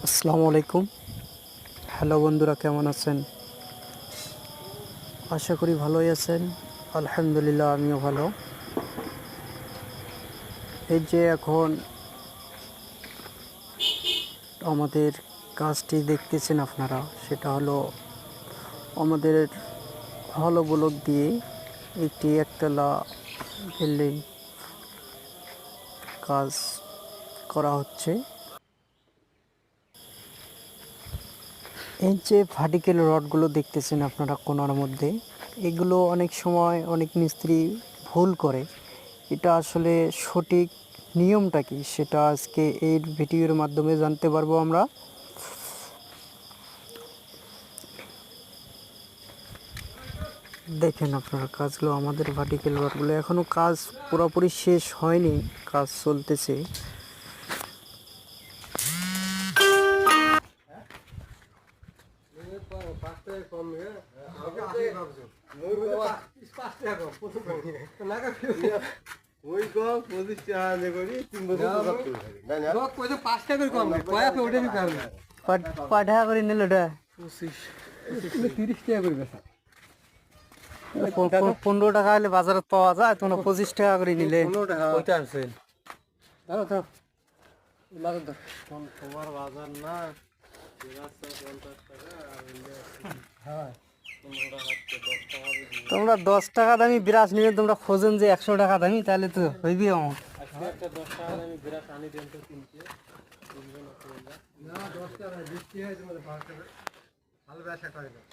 আসসালামু আলাইকুম। হ্যালো বন্ধুরা, কেমন আছেন? আশা করি ভালোই আছেন। আলহামদুলিল্লাহ, আমিও ভালো। এই যে এখন আমাদের কাজটি দেখতেছেন আপনারা, সেটা হলো আমাদের হলো ব্লক দিয়ে একটি একতলা বিল্ডিং কাজ করা হচ্ছে। এই যে ভার্টিক্যাল রডগুলো দেখতেছেন আপনারা কোণার মধ্যে, এগুলো অনেক সময় অনেক মিস্ত্রি ভুল করে। এটা আসলে সঠিক নিয়মটা কি সেটা আজকে এই ভিডিওর মাধ্যমে জানতে পারবো আমরা। দেখেন আপনারা কাজগুলো, আমাদের ভার্টিক্যাল রডগুলো এখনও কাজ পুরোপুরি শেষ হয়নি, কাজ চলতেছে। পাঠা করে নিল ওটা 30 টাকা করে বেচা। 15 টাকা হলে বাজারে পাওয়া যায়, তোমরা 25 টাকা করে নিলে। 15 টাকা কইতে আনছেন? দাও দাও লাগা দাও। তোমার বাজার না বিরাট 50 টাকা আর হ্যাঁ 15 টাকা 10 টাকা দিয়ে। তোমরা 10 টাকা দামি বিরাজ নিলে তোমরা খোঁজেন যে 100 টাকা দামি, তাহলে তো হইবি আমার। আজকে একটা 10 টাকা আমি বিরাট আনি দেন তো কিনতে। না 10 টাকা 20 টাকা তোমাদের 5 টাকা ভালো ব্যবসা করে দাও।